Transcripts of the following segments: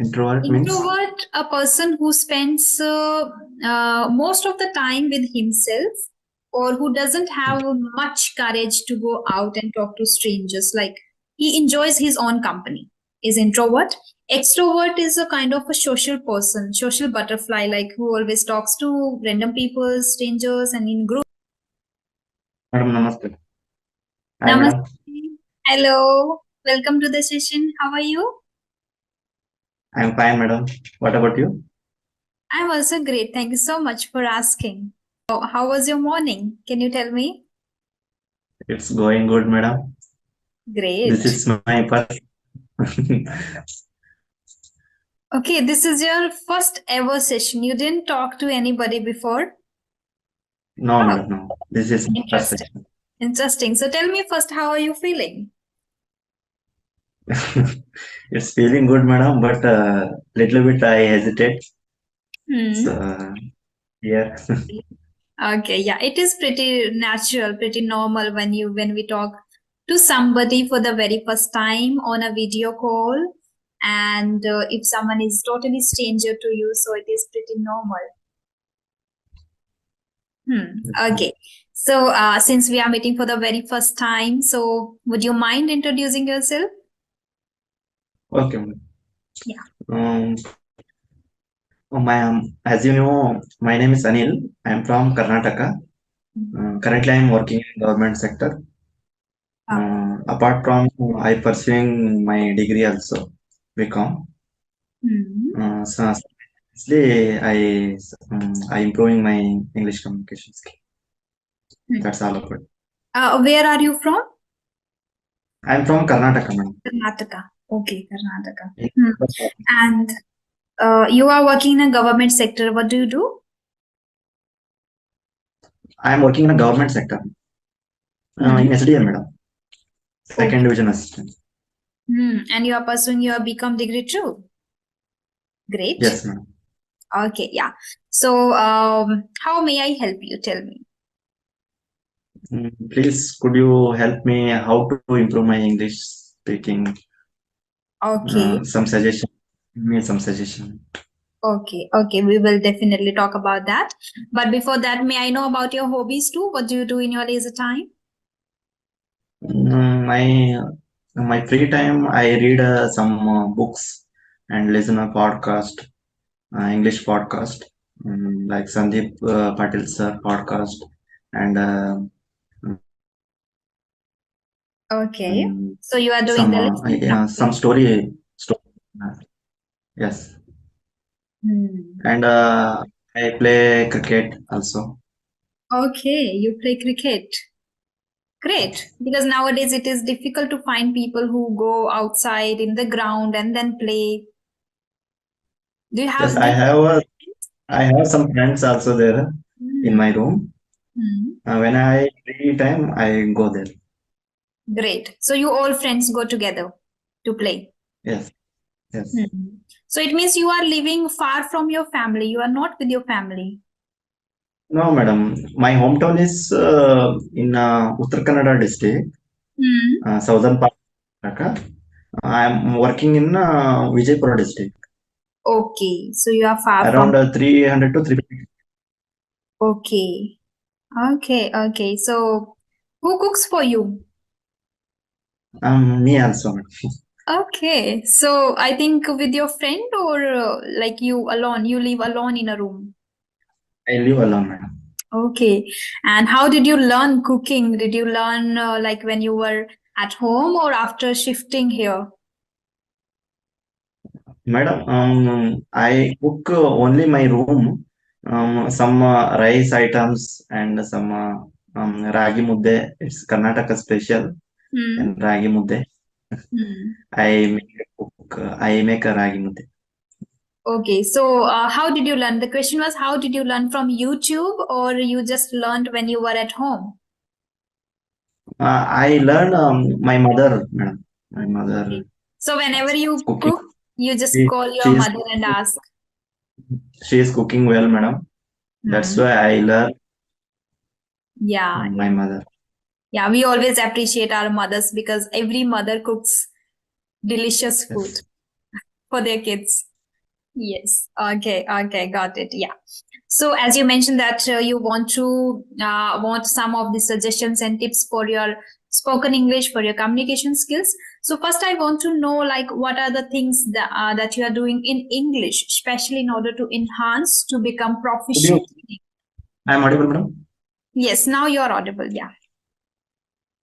Introvert means? Introvert, a person who spends most of the time with himself, or who doesn't have much courage to go out and talk to strangers. Like, he enjoys his own company, is introvert. Extrovert is a kind of a social person, social butterfly, like who always talks to random people, strangers, and in groups. Madam, namaste. Hi, Namaste. madam. Hello. Welcome to the session. How are you? I'm fine, madam. What about you? I'm also great. Thank you so much for asking. How was your morning? Can you tell me? It's going good, madam. This Great. is my first. Okay, this is your first ever session. You didn't talk to anybody before? No, Oh, madam, no. This is my first interesting. session. Interesting. So tell me first, how are you feeling? It's feeling good, madam, but little bit I hesitate. So, Hmm. yeah. Okay, yeah, it is pretty natural, pretty normal when we talk to somebody for the very first time on a video call, and if someone is totally stranger to you, so it is pretty normal. Okay. So, since we are meeting for the very first time, so would you mind introducing yourself? Okay, madam. Yeah. Um, as you know, my name is Anil. I'm from Karnataka. Currently, I'm working in government sector. Ah. Apart from I pursuing my degree also, BCom. Hmm. So honestly, I improving my English communication skill. Hmm. That's all about. Where are you from? I'm from Karnataka, madam. Karnataka. Okay, Karnataka. And you are working in a government sector. What do you do? I'm working in a government sector Hmm. in SDM, madam. Second Okay. division assistant. And you are pursuing your BCom degree too. Great. Yes, madam. Okay, yeah. So, how may I help you? Tell me. Please, could you help me how to improve my English speaking? Okay. Some suggestion. Give me some suggestion. Okay, okay, we will definitely talk about that. But before that, may I know about your hobbies too? What do you do in your leisure time? My free time, I read some books and listen a podcast, English podcast, like Sandeep Patil sir podcast, and Okay. um, So you are doing the listening some practice. story. uh, Yes, Hmm. and I play cricket also. Okay, you play cricket. Great. Because nowadays it is difficult to find people who go outside in the ground and then play. Do you Yes, have do you have I have some friends also there in my Hmm. room. Hmm. When I free time, I go there. Great. So you all friends go together to play. Yes, yes. Hmm. So it means you are living far from your family. You are not with your family. No, madam. My hometown is in Uttar Kannada district, Hmm. southern part of Karnataka. I am working in Vijaypura district, Okay, so you are far from. around 300 to 350. Okay, okay. So who cooks for you? Me also, madam. Okay, so I think with your friend or like you alone, you live alone in a room. I live alone, madam. Okay, and how did you learn cooking? Did you learn like when you were at home or after shifting here? Madam, I cook only my room, some rice items and some ragi mudde. It's Karnataka special Hmm. and ragi mudde. Hmm. I make a ragi mudde. Okay, so how did you learn? The question was, how did you learn from YouTube or you just learned when you were at home? I learned my mother, madam. My Okay. mother So whenever is you cooking. cook, you just She, call your she is mother and ask. she is cooking well, madam. That's Hmm. why I learned Yeah, from my yeah. mother. Yeah, we always appreciate our mothers because every mother cooks delicious food Yes, for their kids. Yes. Okay. Okay. Got it. Yeah. So as you mentioned that you want some of the suggestions and tips for your spoken English, for your communication skills. So first, I want to know like what are the things that you are doing in English, especially in order to enhance to become Could you? proficient. I'm audible, madam. Yes. Now you are audible. Yeah.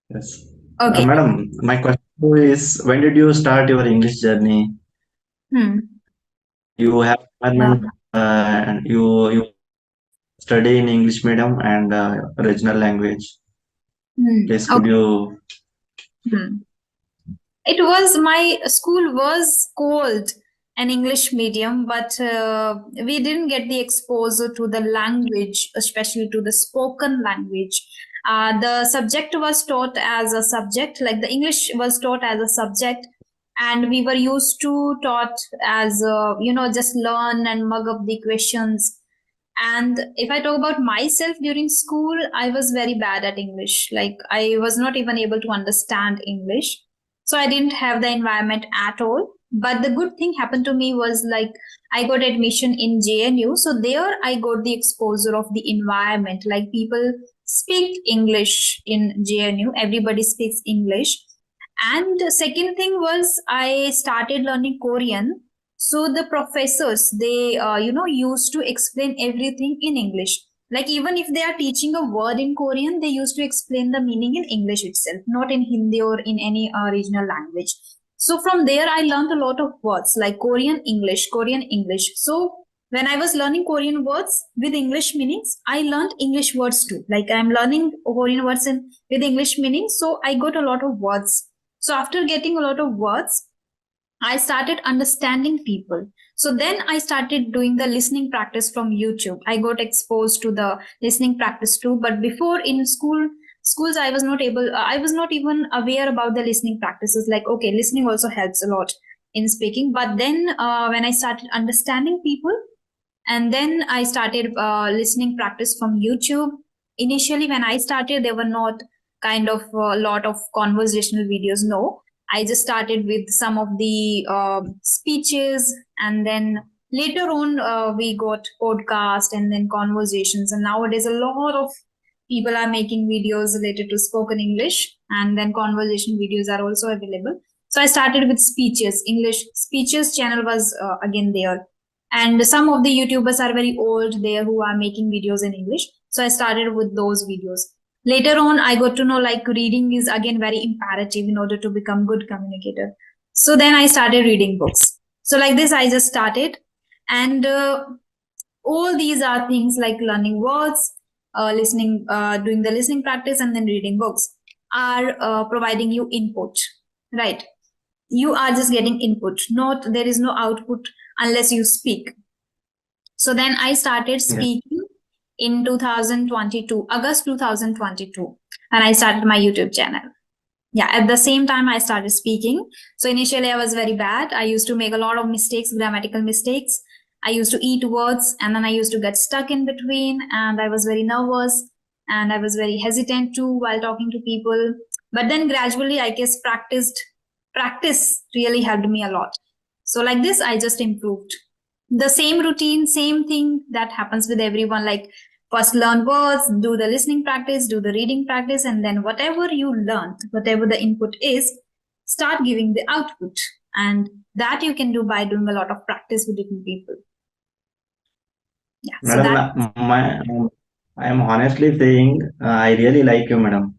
Yes. Okay. Madam, my question is, when did you start your English journey? Hmm. You have Uh, environment, and you study in English medium and regional language. Please, could Okay. you? Hmm. It was my school was called an English medium, but we didn't get the exposure to the language, especially to the spoken language. The subject was taught as a subject, like the English was taught as a subject, and we were used to taught as just learn and mug up the questions. And if I talk about myself during school, I was very bad at English. Like I was not even able to understand English. So I didn't have the environment at all. But the good thing happened to me was like I got admission in JNU. So there I got the exposure of the environment. Like people speak English in JNU. Everybody speaks English. And the second thing was I started learning Korean. So the professors, they, used to explain everything in English. Like even if they are teaching a word in Korean, they used to explain the meaning in English itself, not in Hindi or in any regional language. So from there, I learned a lot of words like Korean English, Korean English. So when I was learning Korean words with English meanings, I learned English words too. Like I'm learning Korean words with English meanings, so I got a lot of words. So after getting a lot of words, I started understanding people. So then I started doing the listening practice from YouTube. I got exposed to the listening practice too. But before in schools, I was not even aware about the listening practices. Like, okay, listening also helps a lot in speaking. But then when I started understanding people, and then I started listening practice from YouTube. Initially, when I started, there were not kind of a lot of conversational videos. No, I just started with some of the speeches, and then later on, we got podcast and then conversations. And nowadays, a lot of people are making videos related to spoken English, and then conversation videos are also available. So I started with speeches. English speeches channel was again there, and some of the YouTubers are very old there who are making videos in English. So I started with those videos. Later on, I got to know like reading is again very imperative in order to become good communicator. So then I started reading books. So like this, I just started, and all these are things like learning words, listening, doing the listening practice, and then reading books are providing you input, right? You are just getting input, not there is no output unless you speak. So then I started Yes. speaking in 2022, August 2022, and I started my YouTube channel. Yeah, at the same time I started speaking. So initially I was very bad. I used to make a lot of mistakes, grammatical mistakes. I used to eat words and then I used to get stuck in between, and I was very nervous and I was very hesitant too while talking to people. But then gradually I guess practice really helped me a lot. So like this I just improved. The same routine, same thing that happens with everyone, like first learn words, do the listening practice, do the reading practice, and then whatever you learned, whatever the input is, start giving the output. And that you can do by doing a lot of practice with different people. Yeah. So Madam, that I am honestly saying I really like you, madam.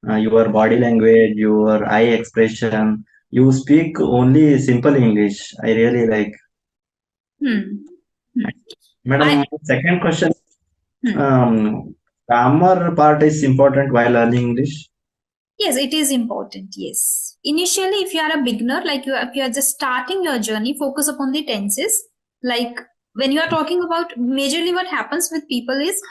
Your body language, your eye expression. You speak only simple English. I really like. hmm. Hmm. Madam, I my second question. hmm. Grammar part is important while learning English. Yes, it is important. Yes. Initially, if you are a beginner, like if you are just starting your journey, focus upon the tenses. Like when you are talking about majorly what happens with people is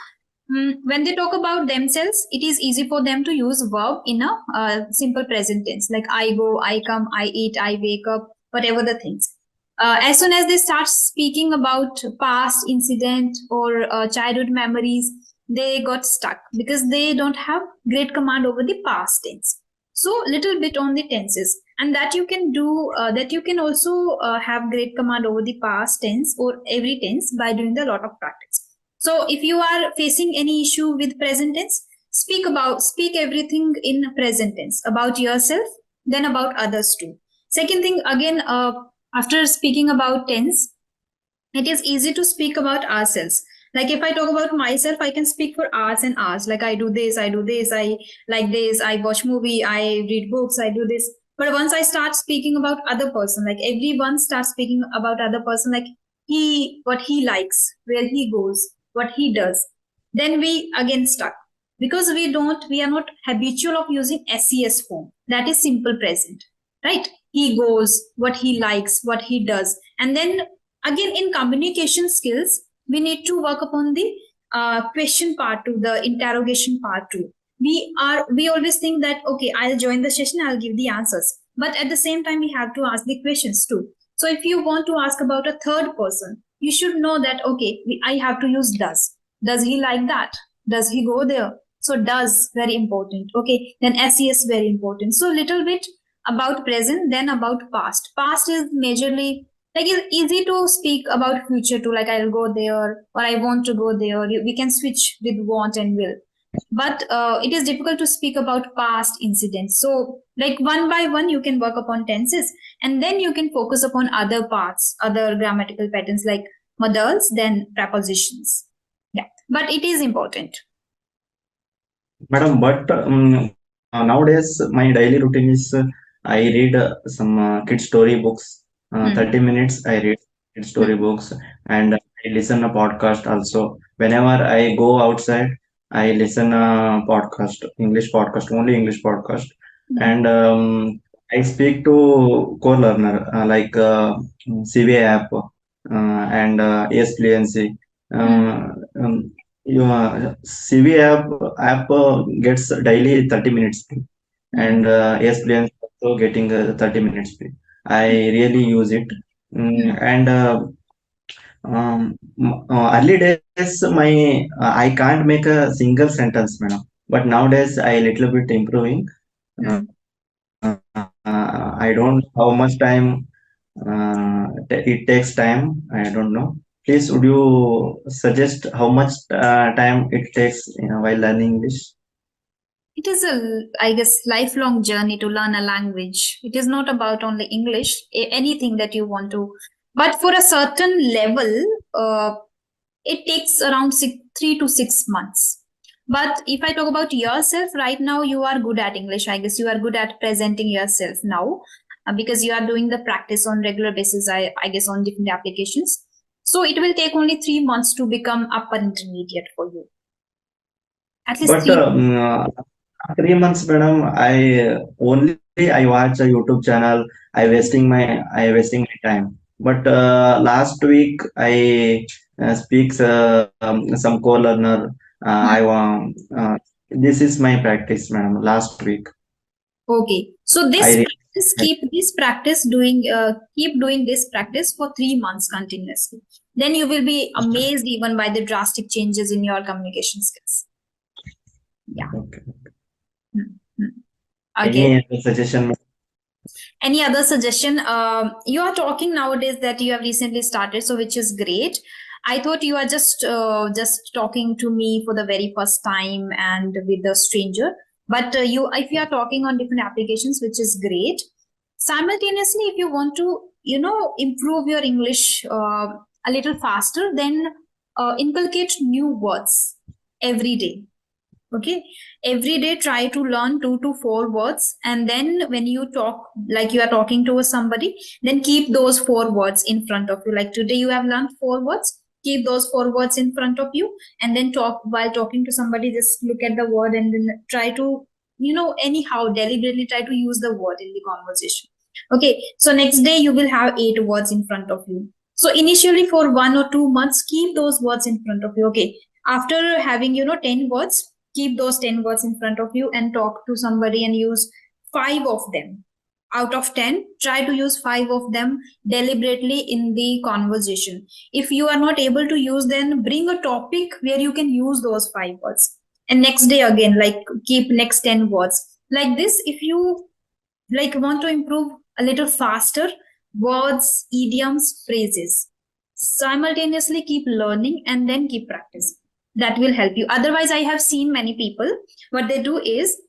when they talk about themselves, it is easy for them to use verb in a simple present tense, like I go, I come, I eat, I wake up, whatever the things. As soon as they start speaking about past incident or childhood memories, they got stuck because they don't have great command over the past tense. So little bit on the tenses. and that you can do, that you can also have great command over the past tense or every tense by doing a lot of practice. So if you are facing any issue with present tense, speak everything in present tense about yourself, then about others too. Second thing, again, after speaking about tense, it is easy to speak about ourselves. Like if I talk about myself, I can speak for hours and hours. Like I do this, I do this, I like this, I watch movie, I read books, I do this. But once I start speaking about other person, like everyone starts speaking about other person, like he, what he likes, where he goes, what he does, then we again stuck, because we are not habitual of using SES form. That is simple present, right? He goes, what he likes, what he does. And then again, in communication skills, we need to work upon the question part too, the interrogation part too. We always think that okay, I'll join the session, I'll give the answers, but at the same time we have to ask the questions too. So if you want to ask about a third person, you should know that okay, I have to use does he like that, does he go there. So does, very important. Okay, then SES, very important. So little bit about present, then about past. Past is majorly, like it's easy to speak about future too, like I'll go there or I want to go there. We can switch with want and will, but it is difficult to speak about past incidents. So like one by one you can work upon tenses, and then you can focus upon other parts, other grammatical patterns like modals, then prepositions. Yeah, but it is important. Madam, but nowadays my daily routine is I read some kid story books. 30 minutes I read kid story books, and I listen a podcast also. Whenever I go outside, I listen a podcast, English podcast, only English podcast, and I speak to co-learner like CVA app and ES Fluency. Um, your CV app gets daily 30 minutes free, and yes, Play also getting 30 minutes free. I really use it. And early days, I can't make a single sentence, madam. But nowadays, I little bit improving. I don't know how much time it takes time. I don't know. Please, would you suggest how much time it takes while learning English? It is a, I guess, lifelong journey to learn a language. It is not about only English, anything that you want to. But for a certain level, it takes around 3 to 6 months. But if I talk about yourself, right now you are good at English. I guess you are good at presenting yourself now, because you are doing the practice on regular basis, I guess, on different applications. So it will take only 3 months to become upper intermediate for you. At least But 3 months. 3 months, madam, I watch a YouTube channel. I wasting my time. But last week I speaks some co-learner. I want this is my practice, madam. Last week Okay, so this I practice, keep doing this practice for 3 months continuously. Then you will be amazed even by the drastic changes in your communication skills. Yeah. okay. Okay. Any other suggestion? Any other suggestion? You are talking nowadays that you have recently started, so which is great. I thought you are just talking to me for the very first time and with a stranger. But if you are talking on different applications, which is great. Simultaneously, if you want to, improve your English a little faster, then inculcate new words every day. Okay, every day try to learn 2 to 4 words, and then when you talk, like you are talking to somebody, then keep those 4 words in front of you. Like today you have learned 4 words, keep those 4 words in front of you, and then talk while talking to somebody, just look at the word and then try to, anyhow deliberately try to use the word in the conversation. Okay, so next day you will have 8 words in front of you. So initially for 1 or 2 months, keep those words in front of you. Okay, after having 10 words, keep those 10 words in front of you and talk to somebody and use 5 of them. Out of 10, try to use 5 of them deliberately in the conversation. If you are not able to use, then bring a topic where you can use those 5 words. And next day again, like keep next 10 words. Like this, if you like want to improve a little faster, words, idioms, phrases. Simultaneously keep learning and then keep practicing. That will help you. Otherwise, I have seen many people, what they do is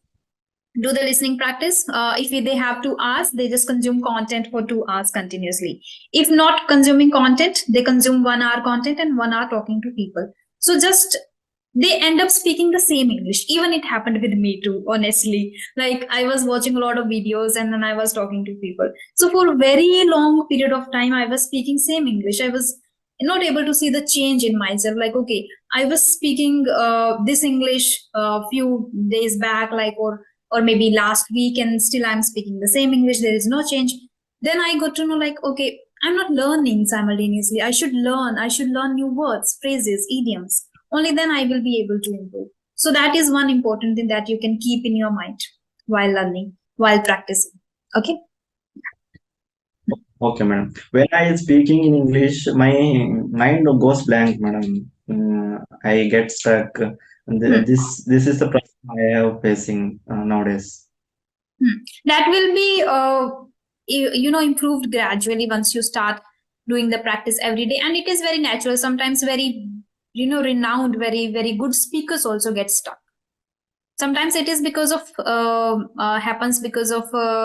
do the listening practice. If they have to ask, they just consume content for 2 hours continuously. If not consuming content, they consume 1 hour content and 1 hour talking to people. So just they end up speaking the same English. Even it happened with me too, honestly. Like I was watching a lot of videos and then I was talking to people. So for a very long period of time, I was speaking same English. I was not able to see the change in myself. Like, okay, I was speaking this English a few days back, like, or maybe last week, and still I'm speaking the same English. There is no change. Then I got to know, like, okay, I'm not learning simultaneously. I should learn. I should learn new words, phrases, idioms. Only then I will be able to improve. So that is one important thing that you can keep in your mind while learning, while practicing. Okay. Okay, madam. When I speaking in English, my mind goes blank, madam. I get stuck. This is the problem I have facing nowadays. That will be improved gradually once you start doing the practice every day, and it is very natural. Sometimes very renowned, very very good speakers also get stuck. Sometimes it is because of happens because of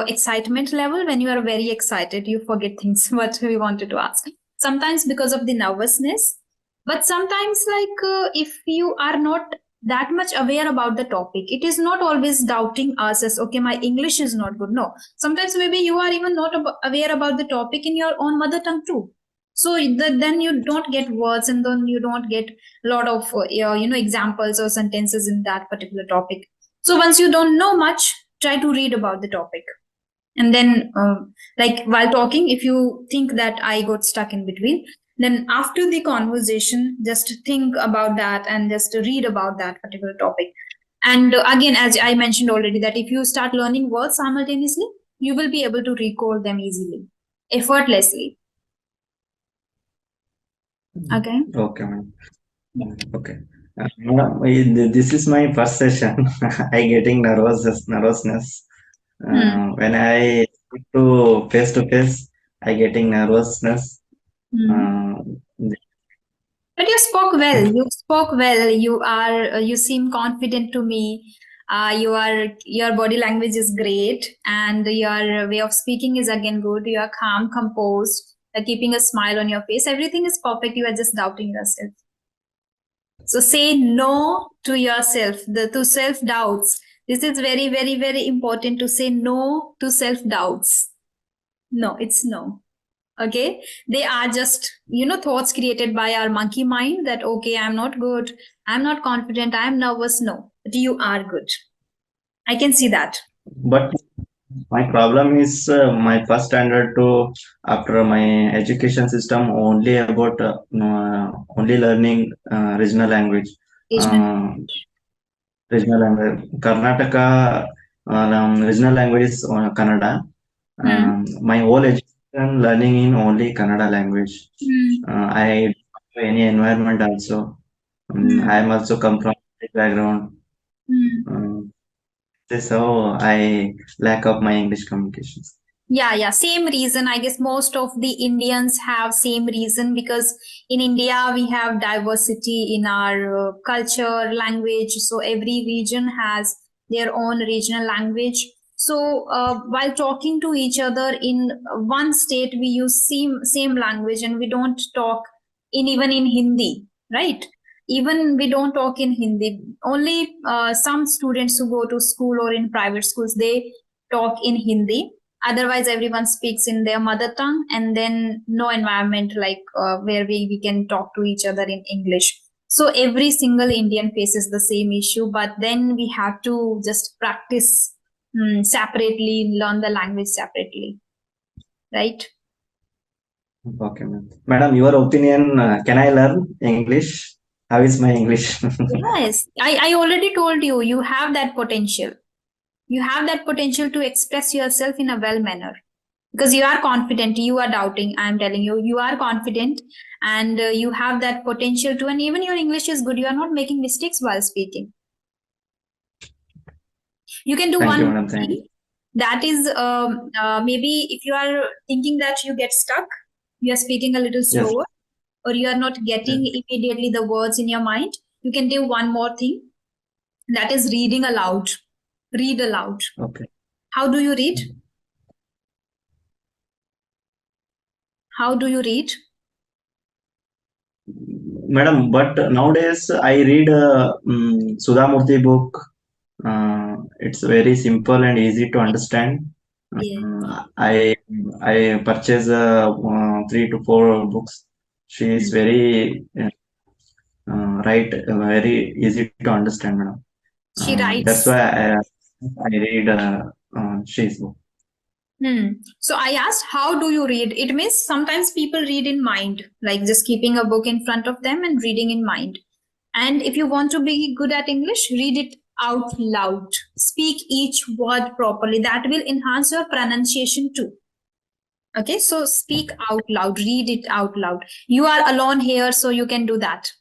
excitement level. When you are very excited, you forget things what we wanted to ask. Sometimes because of the nervousness, but sometimes like if you are not that much aware about the topic, it is not always doubting us as, okay, my English is not good. No, sometimes maybe you are even not aware about the topic in your own mother tongue too. So then you don't get words, and then you don't get a lot of examples or sentences in that particular topic. So once you don't know much, try to read about the topic, and then like while talking, if you think that I got stuck in between, then after the conversation just think about that and just read about that particular topic. And again, as I mentioned already, that if you start learning words simultaneously, you will be able to recall them easily, effortlessly. Okay. Okay, madam. Okay. Madam, this is my first session. I getting nervousness. When I speak to face, I getting nervousness. Uh, But you spoke well. You spoke well. You are. You seem confident to me. Your body language is great, and your way of speaking is again good. You are calm, composed, keeping a smile on your face. Everything is perfect. You are just doubting yourself. So say no to yourself. To self doubts. This is very, very, very important to say no to self doubts. No, it's no. Okay, they are just thoughts created by our monkey mind, that okay, I'm not good, I'm not confident, I'm nervous. No, but you are good. I can see that. but my problem is my first standard to after my education system only about only learning regional language. Engagement. Uh, Regional language. Karnataka regional language is Kannada. My whole education learning in only Kannada language. I don't have any environment also. I am also come from background. This is how I lack of my English communications. Yeah, same reason. I guess most of the Indians have same reason, because in India we have diversity in our culture, language. So every region has their own regional language. So while talking to each other in one state, we use same language, and we don't talk even in Hindi, right? Even we don't talk in Hindi. Only some students who go to school or in private schools, they talk in Hindi. Otherwise everyone speaks in their mother tongue, and then no environment like where we can talk to each other in English. So every single Indian faces the same issue, but then we have to just practice separately, learn the language separately, right? Okay, ma'am. Madam, your opinion, can I learn English? How is my English? Yes, I already told you, you have that potential. You have that potential to express yourself in a well manner, because you are confident. You are doubting, I'm telling you, you are confident, and you have that potential to, and even your English is good. You are not making mistakes while speaking. You can do Thank you, one madam. Thank you. thing, That is maybe if you are thinking that you get stuck, you are speaking a little Yes. slower, or you are not getting Yes. immediately the words in your mind, you can do one more thing, that is reading aloud. Read aloud. Okay. How do you read? How do you read? Madam, but nowadays I read Sudha Murthy book. It's very simple and easy to understand. Yeah. I purchase 3 to 4 books. She is Hmm. very very easy to understand, madam. She That's writes. why I read she's book. So I asked, how do you read? It means sometimes people read in mind, like just keeping a book in front of them and reading in mind. And if you want to be good at English, read it out loud. Speak each word properly. That will enhance your pronunciation too. Okay, so speak out loud, read it out loud. You are alone here, so you can do that.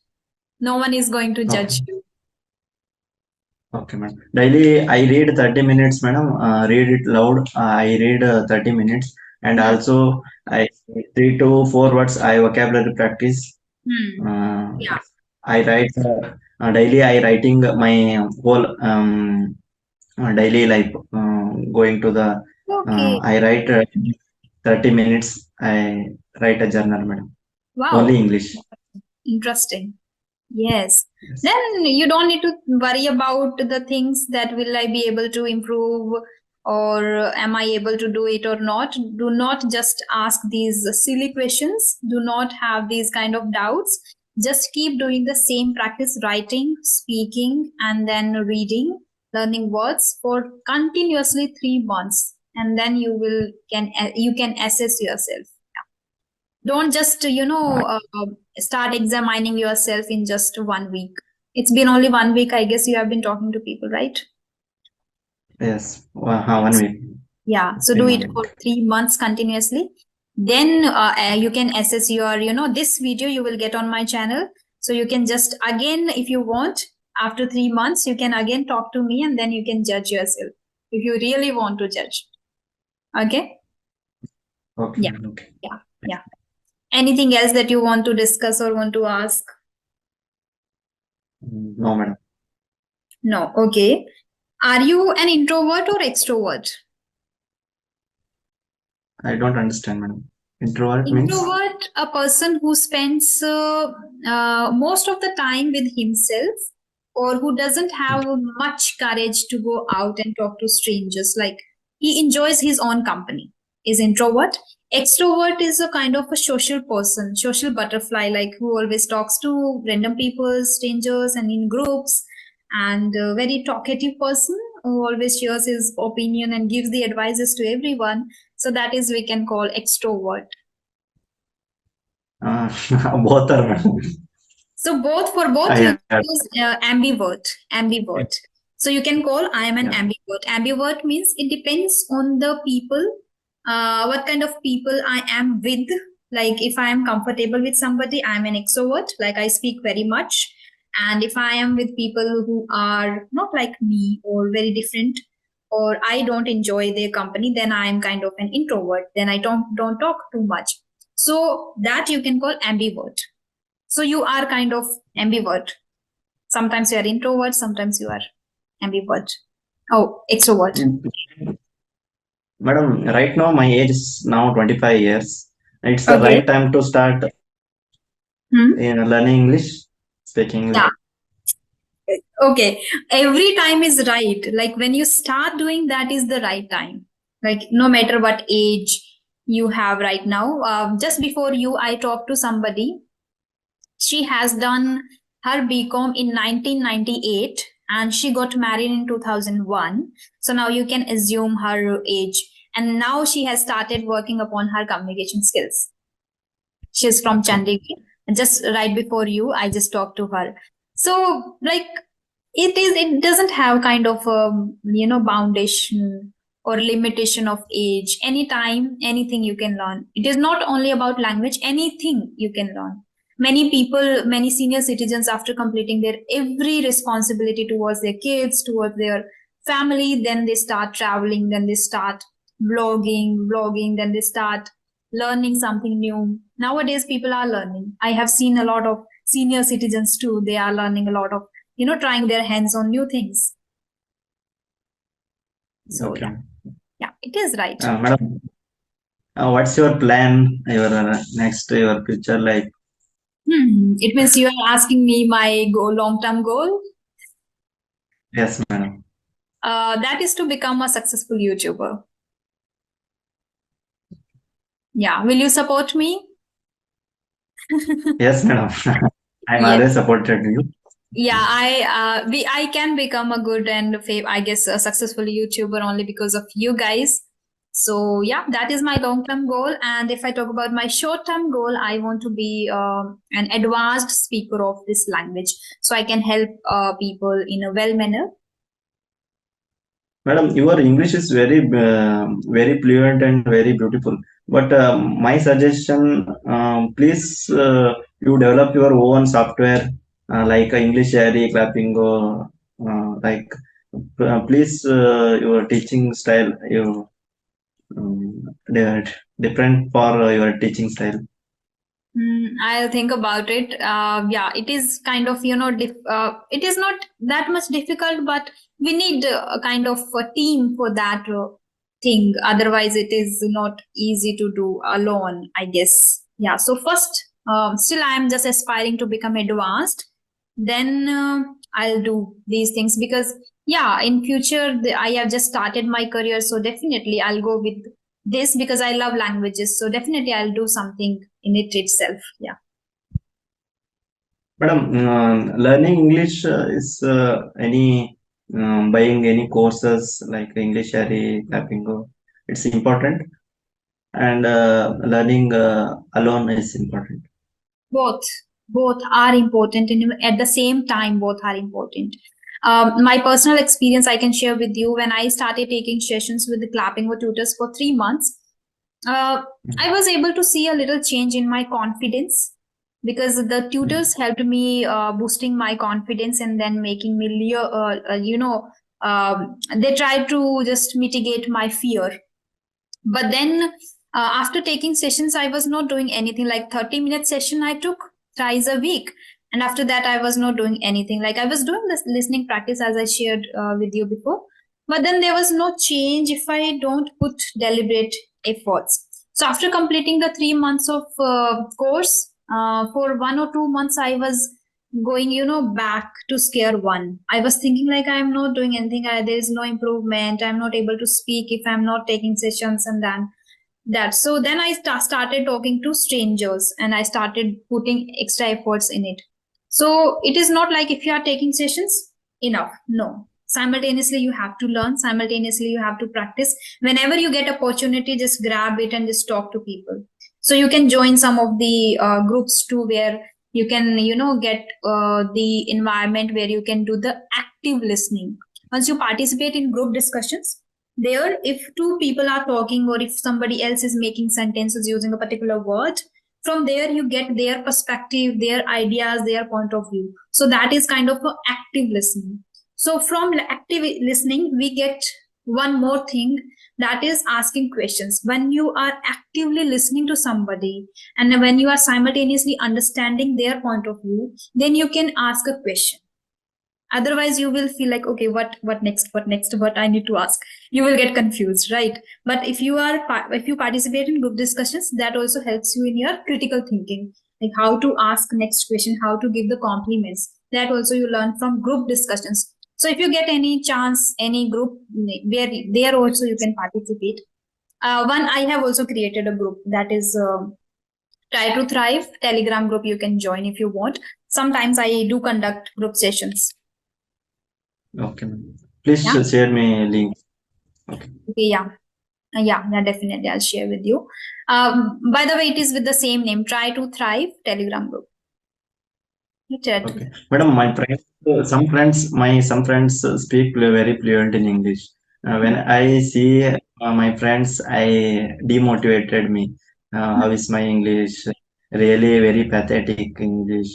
No one is going to Okay. judge you. Okay, madam. Daily I read 30 minutes, madam. Read it loud. I read 30 minutes, and Hmm. also I 3 to 4 words I vocabulary practice. Yeah. I write daily. I writing my whole daily life. Going to the Okay. I write 30 minutes. I write a journal, madam. Only Wow. English. Interesting. Yes. Yes. Then you don't need to worry about the things that will I be able to improve, or am I able to do it or not. Do not just ask these silly questions. Do not have these kind of doubts. Just keep doing the same practice, writing, speaking, and then reading, learning words for continuously 3 months. And then you can assess yourself. Don't just start examining yourself in just 1 week. It's been only 1 week, I guess. You have been talking to people, right? Yes. 1 week. Yeah, It's so been do one it for week. 3 months continuously. Then you can assess your, this video you will get on my channel. So you can just again, if you want, after 3 months, you can again talk to me, and then you can judge yourself if you really want to judge. Okay? Okay, Yeah, madam. Okay. yeah, yeah. Anything else that you want to discuss or want to ask? No, madam. No. Okay. Are you an introvert or extrovert? I don't understand, madam. Introvert means? Introvert, a person who spends most of the time with himself, or who doesn't have much courage to go out and talk to strangers. Like he enjoys his own company, is introvert. Extrovert is a kind of a social person, social butterfly, like who always talks to random people, strangers, and in groups, and a very talkative person who always shares his opinion and gives the advices to everyone. So that is we can call extrovert. Uh, both are, madam. So for both I you have. use ambivert. So you can call I am an Yeah. ambivert. Ambivert means it depends on the people, what kind of people I am with. Like if I am comfortable with somebody, I am an extrovert. Like I speak very much. And if I am with people who are not like me or very different, or I don't enjoy their company, then I am kind of an introvert. Then I don't talk too much. So that you can call ambivert. So you are kind of ambivert. Sometimes you are introvert, sometimes you are ambivert. Oh, extrovert. Madam, right now my age is now 25 years. It's the Okay. right time to start learning English, speaking English. Yeah. Okay. Every time is right. Like when you start doing that is the right time. Like no matter what age you have right now. Just before you, I talked to somebody. She has done her BCom in 1998 and she got married in 2001. So now you can assume her age. And now she has started working upon her communication skills. She's from Okay. Chandigarh. And just right before you, I just talked to her. So like it doesn't have kind of foundation or limitation of age. Anytime, anything you can learn. It is not only about language, anything you can learn. Many people, many senior citizens, after completing their every responsibility towards their kids, towards their family, then they start traveling, then they start vlogging, then they start learning something new. Nowadays, people are learning. I have seen a lot of senior citizens too. They are learning a lot of, trying their hands on new things. So Okay. yeah, it is right. Madam, what's your plan? Your next your future like? It means you are asking me my goal, long-term goal. Yes, madam. That is to become a successful YouTuber. Yeah, will you support me? Yes, madam. I'm Yes. always supported you. Yeah, I can become a good and I guess a successful YouTuber only because of you guys. So yeah, that is my long-term goal. And if I talk about my short-term goal, I want to be an advanced speaker of this language, so I can help people in a well manner. Madam, your English is very fluent and very beautiful. But my suggestion, please you develop your own software like English Diary, Clappingo, like please your teaching style, different for your teaching style. I'll think about it. Yeah, it is kind of, it is not that much difficult, but we need a kind of a team for that thing. Otherwise, it is not easy to do alone, I guess. Yeah, so first, still I am just aspiring to become advanced. Then I'll do these things because, yeah, in future, I have just started my career. So definitely I'll go with this because I love languages. So definitely I'll do something in it itself. Yeah. Madam, learning English is buying any courses like English Diary, Clappingo. It's important, and learning alone is important. Both, both are important, and at the same time, both are important. My personal experience I can share with you when I started taking sessions with the Clappingo tutors for 3 months. I was able to see a little change in my confidence because the tutors helped me boosting my confidence and then making me they tried to just mitigate my fear. But then after taking sessions, I was not doing anything. Like 30-minute session I took thrice a week, and after that I was not doing anything. Like I was doing this listening practice as I shared with you before, but then there was no change if I don't put deliberate efforts. So after completing the 3 months of course, for 1 or 2 months I was going, back to square one. I was thinking like I'm not doing anything. There is no improvement. I'm not able to speak if I'm not taking sessions, and then that. So then I started talking to strangers and I started putting extra efforts in it. So it is not like if you are taking sessions, enough. No. Simultaneously, you have to learn. Simultaneously, you have to practice. Whenever you get opportunity, just grab it and just talk to people. So you can join some of the groups too, where you can, get the environment where you can do the active listening. Once you participate in group discussions, there, if two people are talking or if somebody else is making sentences using a particular word, from there you get their perspective, their ideas, their point of view. So that is kind of a active listening. So from active listening we get one more thing, that is asking questions. When you are actively listening to somebody and when you are simultaneously understanding their point of view, then you can ask a question. Otherwise you will feel like, okay, what next, what I need to ask. You will get confused, right? But if you participate in group discussions, that also helps you in your critical thinking, like how to ask next question, how to give the compliments. That also you learn from group discussions. So if you get any chance, any group where there also you can participate. One, I have also created a group, that is Try to Thrive Telegram group. You can join if you want. Sometimes I do conduct group sessions. Okay, ma'am. Please Yeah. share me link. Okay. Okay, yeah. Yeah, definitely. I'll share with you. By the way, it is with the same name, Try to Thrive Telegram group. Okay, madam, my friends, some friends speak very fluent in English. When I see my friends, I demotivated me. How is my English? Really very pathetic English.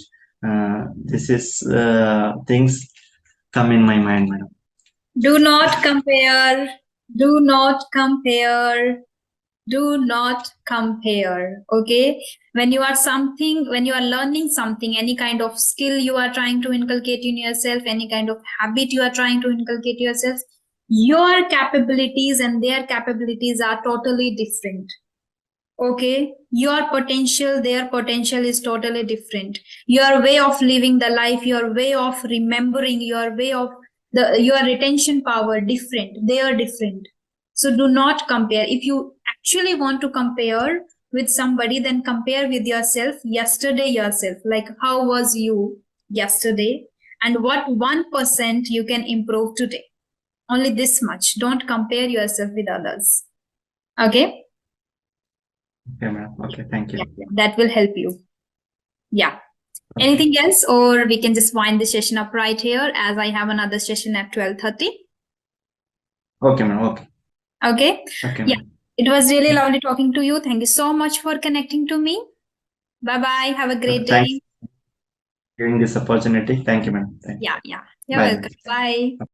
This is things come in my mind, madam. Do not compare. Do not compare. Do not compare. Okay. When you are learning something, any kind of skill you are trying to inculcate in yourself, any kind of habit you are trying to inculcate yourself, your capabilities and their capabilities are totally different. Okay, your potential, their potential is totally different. Your way of living the life, your way of remembering, your way of your retention power different. They are different. So do not compare. If you actually want to compare with somebody, then compare with yourself yesterday yourself. Like how was you yesterday and what 1% you can improve today. Only this much. Don't compare yourself with others. Okay? Okay, madam. Okay, thank you. That will help you. Yeah. Okay. Anything else, or we can just wind the session up right here as I have another session at 12:30. Okay, madam. Okay. Okay. Okay, Yeah. madam. It was really Yeah. lovely talking to you. Thank you so much for connecting to me. Bye bye. Have a great Thanks day. for giving this opportunity. Thank you, madam. Thank you. Yeah. You're Bye. welcome. Bye.